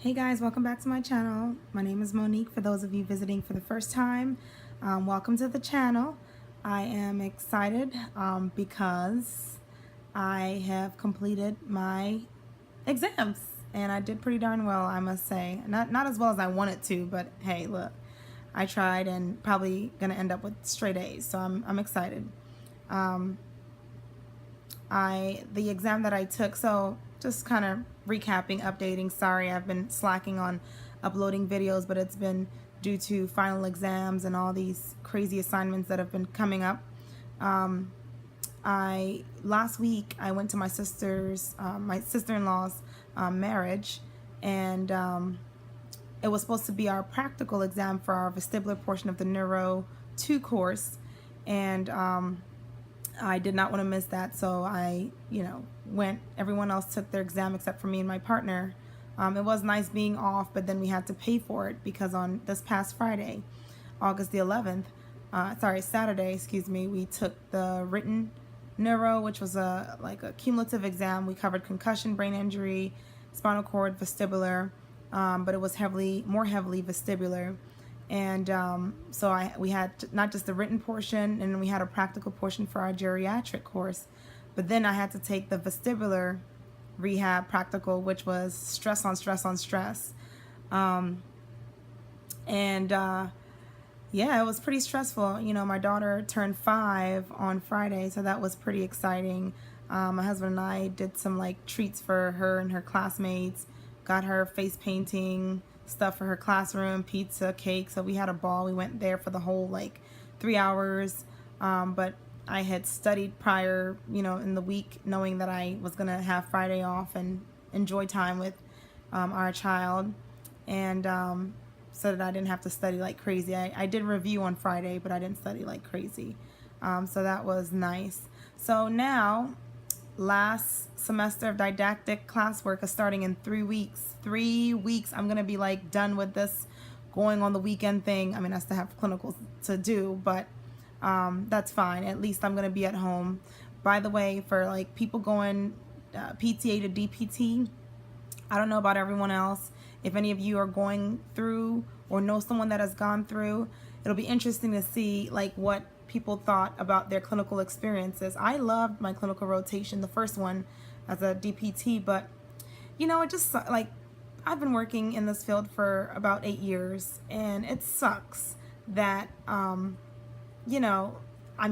Hey guys, welcome back to my channel. My name is Monique. For those of you visiting for the first time, welcome to the channel. I am excited because I have completed my exams and I did pretty darn well, I must say. Not as well as I wanted to, but hey, look, I tried and probably gonna end up with straight A's, so I'm excited. The exam that I took, so just kind of recapping, updating. Sorry, I've been slacking on uploading videos, but it's been due to final exams and all these crazy assignments that have been coming up. Last week I went to my sister-in-law's marriage, and it was supposed to be our practical exam for our vestibular portion of the Neuro 2 course, and I did not want to miss that, so I, went. Everyone else took their exam except for me and my partner. It was nice being off, but then we had to pay for it because on this past Friday, August the 11th, Saturday, excuse me, we took the written neuro, which was a cumulative exam. We covered concussion, brain injury, spinal cord, vestibular, but it was more heavily vestibular. And so we had not just the written portion, and then we had a practical portion for our geriatric course, but then I had to take the vestibular rehab practical, which was stress on stress on stress. Yeah, it was pretty stressful. My daughter turned 5 on Friday, so that was pretty exciting. My husband and I did some treats for her and her classmates, got her face painting stuff for her classroom, pizza, cake, so we had a ball. We went there for the whole 3 hours, but I had studied prior, in the week, knowing that I was gonna have Friday off and enjoy time with our child, and so that I didn't have to study like crazy. I did review on Friday, but I didn't study like crazy, so that was nice. So now, last semester of didactic classwork is starting in 3 weeks. 3 weeks, I'm gonna be done with this, going on the weekend thing. I mean, I still have clinicals to do, but that's fine. At least I'm gonna be at home. By the way, for people going PTA to DPT, I don't know about everyone else. If any of you are going through or know someone that has gone through, it'll be interesting to see what people thought about their clinical experiences. I loved my clinical rotation, the first one as a DPT, but it just I've been working in this field for about 8 years, and it sucks that I'm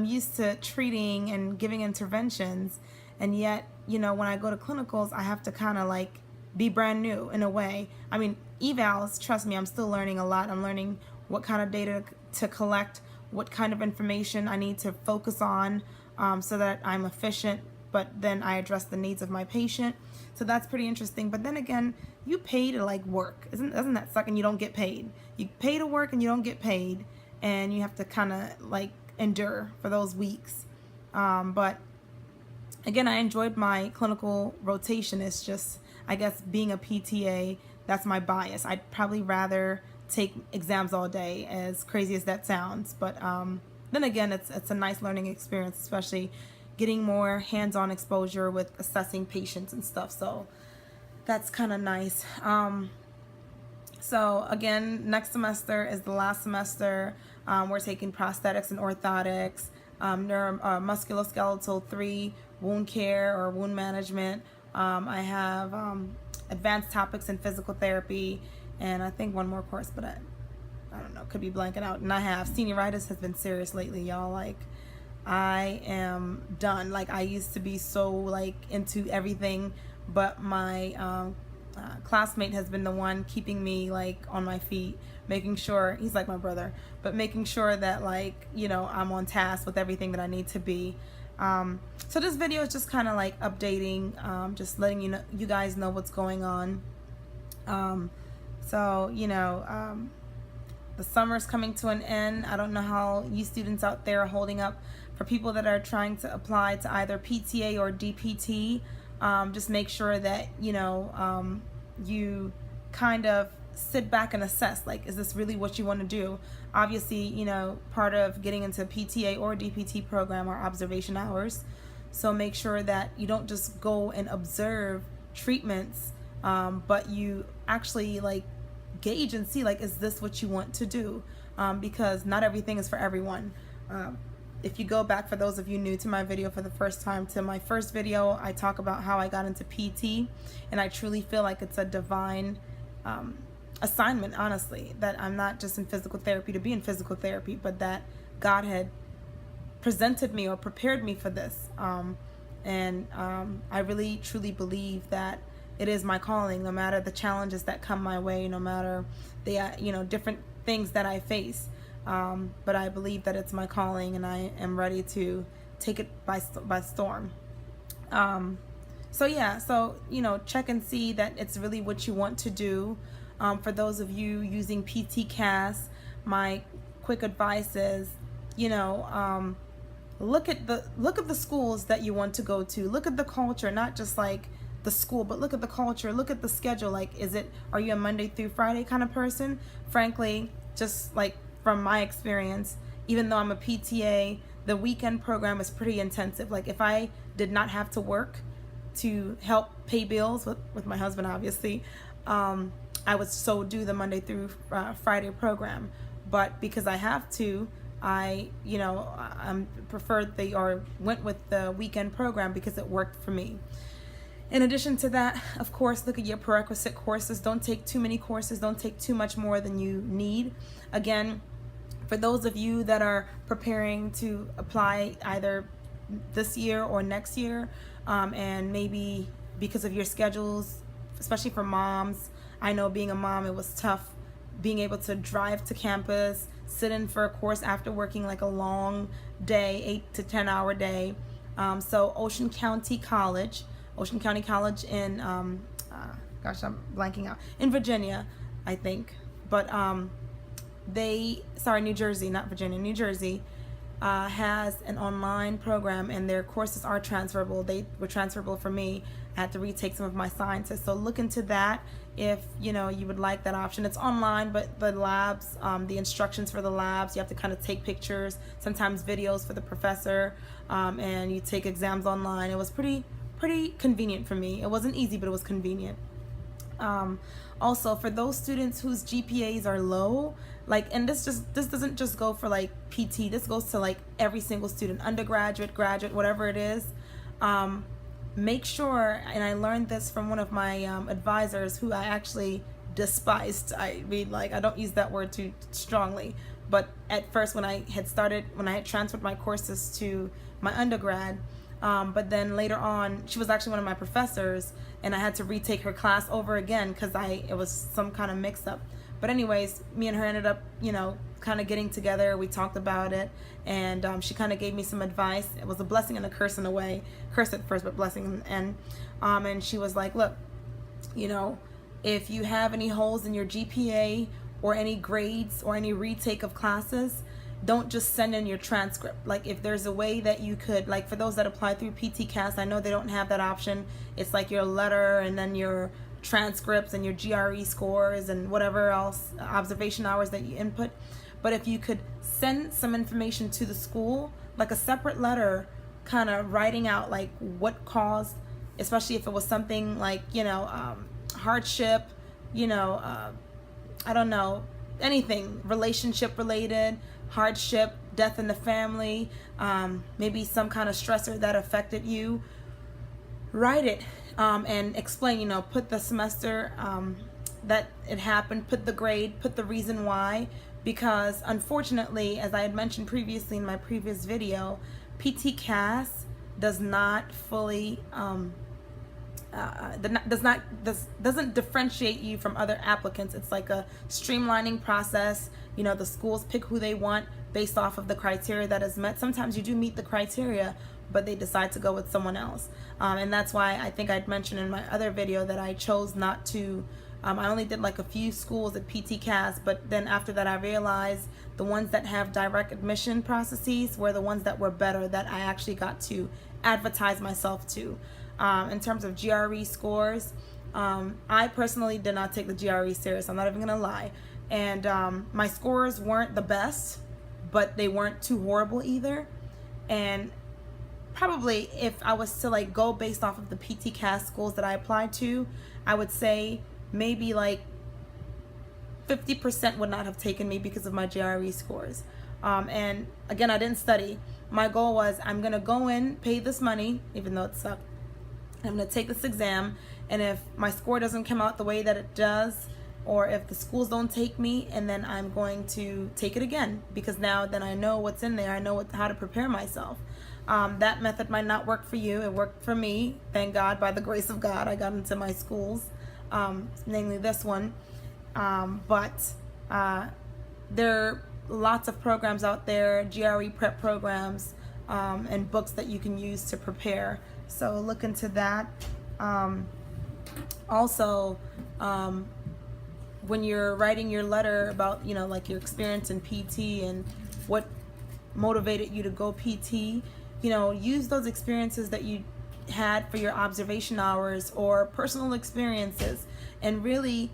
used to treating and giving interventions, and yet when I go to clinicals, I have to kind of be brand new in a way. I mean, evals, trust me, I'm still learning a lot. I'm learning what kind of data to collect, what kind of information I need to focus on, so that I'm efficient, but then I address the needs of my patient. So that's pretty interesting. But then again, you pay to work. Doesn't that suck? And you don't get paid. You pay to work and you don't get paid, and you have to kind of endure for those weeks. But again, I enjoyed my clinical rotation. It's just, I guess, being a PTA, that's my bias. I'd probably rather take exams all day, as crazy as that sounds, but then again, it's a nice learning experience, especially getting more hands-on exposure with assessing patients and stuff, so that's kind of nice. So again, next semester is the last semester. We're taking prosthetics and orthotics, musculoskeletal 3, wound care or wound management. I have advanced topics in physical therapy, and I think one more course, but I don't know, could be blanking out. And I have senioritis has been serious lately, y'all. I am done. I used to be so into everything, but my classmate has been the one keeping me on my feet, making sure, he's like my brother, but making sure that I'm on task with everything that I need to be. So this video is just kind of updating, just letting you guys know what's going on. So the summer's coming to an end. I don't know how you students out there are holding up. For people that are trying to apply to either PTA or DPT, just make sure that you kind of sit back and assess, is this really what you want to do? Obviously, part of getting into a PTA or DPT program are observation hours, so make sure that you don't just go and observe treatments but you actually like gauge and see like, is this what you want to do? Because not everything is for everyone. If you go back, for those of you new to my video for the first time, to my first video, I talk about how I got into PT, and I truly feel like it's a divine assignment, honestly, that I'm not just in physical therapy to be in physical therapy, but that God had presented me or prepared me for this. I really truly believe that it is my calling, no matter the challenges that come my way, no matter the different things that I face. But I believe that it's my calling, and I am ready to take it by storm. So check and see that it's really what you want to do. For those of you using PTCAS, my quick advice is, look at the schools that you want to go to. Look at the culture, not just like the school, but look at the culture. Look at the schedule. Like, are you a Monday through Friday kind of person? Frankly, just like from my experience, even though I'm a PTA, the weekend program is pretty intensive. Like, if I did not have to work to help pay bills with my husband, obviously, I would so do the Monday through Friday program. But because I have to, I went with the weekend program because it worked for me. In addition to that, of course, look at your prerequisite courses. Don't take too many courses. Don't take too much more than you need. Again, for those of you that are preparing to apply either this year or next year, and maybe because of your schedules, especially for moms, I know being a mom, it was tough being able to drive to campus, sit in for a course after working like a long day, 8 to 10 hour day. So Ocean County College in, I'm blanking out, in Virginia, I think. But New Jersey, not Virginia, New Jersey, has an online program, and their courses are transferable. They were transferable for me. I had to retake some of my sciences. So look into that if you would like that option. It's online, but the labs, the instructions for the labs, you have to kind of take pictures, sometimes videos for the professor, and you take exams online. It was pretty convenient for me. It wasn't easy, but it was convenient. Also, for those students whose GPAs are low, and this doesn't just go for like PT, this goes to like every single student, undergraduate, graduate, whatever it is. Make sure, and I learned this from one of my advisors who I actually despised. I don't use that word too strongly, but at first when I had transferred my courses to my undergrad, but then later on, she was actually one of my professors, and I had to retake her class over again because it was some kind of mix-up. But anyways, me and her ended up, kind of getting together. We talked about it, and she kind of gave me some advice. It was a blessing and a curse in a way. Curse at first, but blessing. And she was like, look, if you have any holes in your GPA or any grades or any retake of classes, don't just send in your transcript. Like, if there's a way that you could, like for those that apply through PTCAS, I know they don't have that option. It's like your letter and then your transcripts and your GRE scores and whatever else, observation hours that you input. But if you could send some information to the school, like a separate letter, kind of writing out like what caused, especially if it was something like, hardship, I don't know, anything relationship related, hardship, death in the family, maybe some kind of stressor that affected you, write it and explain, put the semester that it happened, put the grade, put the reason why, because unfortunately, as I had mentioned previously in my previous video, PTCAS does not fully doesn't differentiate you from other applicants. It's like a streamlining process. The schools pick who they want based off of the criteria that is met. Sometimes you do meet the criteria, but they decide to go with someone else. And that's why I think I'd mentioned in my other video that I chose not to, I only did like a few schools at PTCAS, but then after that I realized the ones that have direct admission processes were the ones that were better, that I actually got to advertise myself to. In terms of GRE scores, I personally did not take the GRE serious. I'm not even gonna lie. And my scores weren't the best, but they weren't too horrible either. And probably, if I was to like go based off of the PTCAS schools that I applied to, I would say maybe like 50% would not have taken me because of my GRE scores. And again, I didn't study. My goal was, I'm gonna go in, pay this money, even though it sucked. I'm gonna take this exam, and if my score doesn't come out the way that it does, or if the schools don't take me, and then I'm going to take it again, because now then I know what's in there. I know how to prepare myself. That method might not work for you. It worked for me. Thank God, by the grace of God, I got into my schools, namely this one. But there are lots of programs out there, GRE prep programs, and books that you can use to prepare. So look into that. Also, when you're writing your letter about, like your experience in PT and what motivated you to go PT, use those experiences that you had for your observation hours or personal experiences, and really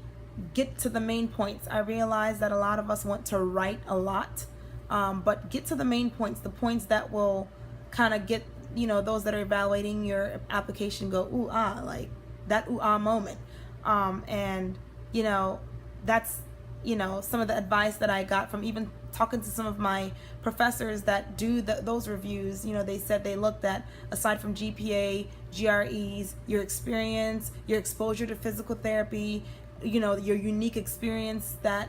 get to the main points. I realize that a lot of us want to write a lot, but get to the main points, the points that will kind of get, those that are evaluating your application go, ooh, ah, like that ooh, ah moment. And, that's, some of the advice that I got from even talking to some of my professors that do those reviews. They said they looked at, aside from GPA, GREs, your experience, your exposure to physical therapy, your unique experience that,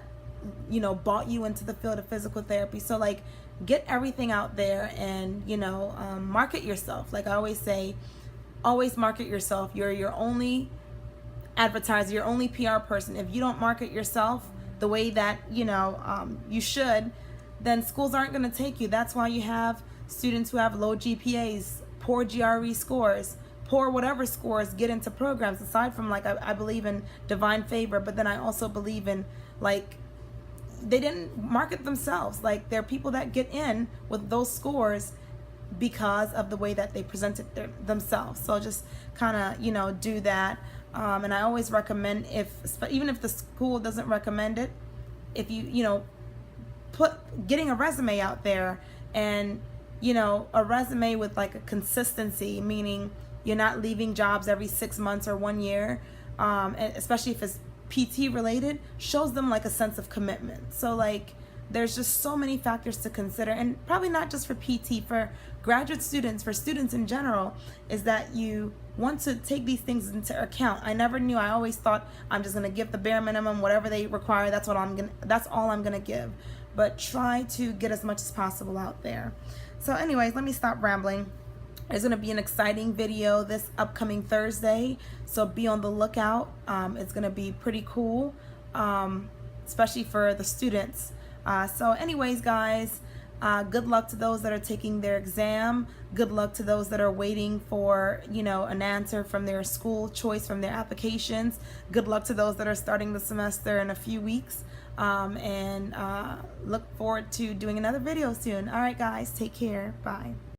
brought you into the field of physical therapy. So like, get everything out there and, market yourself. Like I always say, always market yourself. You're your only advertiser, your only PR person. If you don't market yourself the way that, you should, then schools aren't going to take you. That's why you have students who have low GPAs, poor GRE scores, poor whatever scores get into programs. Aside from like, I believe in divine favor, but then I also believe in like, they didn't market themselves. Like there are people that get in with those scores because of the way that they presented themselves. So just kind of, do that. And I always recommend, even if the school doesn't recommend it, if you, getting a resume out there, and, a resume with like a consistency, meaning you're not leaving jobs every 6 months or 1 year, and especially if it's PT related, shows them like a sense of commitment. So like, there's just so many factors to consider, and probably not just for PT, for graduate students, for students in general, is that you want to take these things into account. I never knew. I always thought I'm just gonna give the bare minimum, whatever they require. That's all I'm gonna give. But try to get as much as possible out there. So anyways, let me stop rambling. There's gonna be an exciting video this upcoming Thursday, so be on the lookout. It's gonna be pretty cool, especially for the students. So anyways, guys, good luck to those that are taking their exam. Good luck to those that are waiting for, an answer from their school choice, from their applications. Good luck to those that are starting the semester in a few weeks. And look forward to doing another video soon. All right, guys, take care. Bye.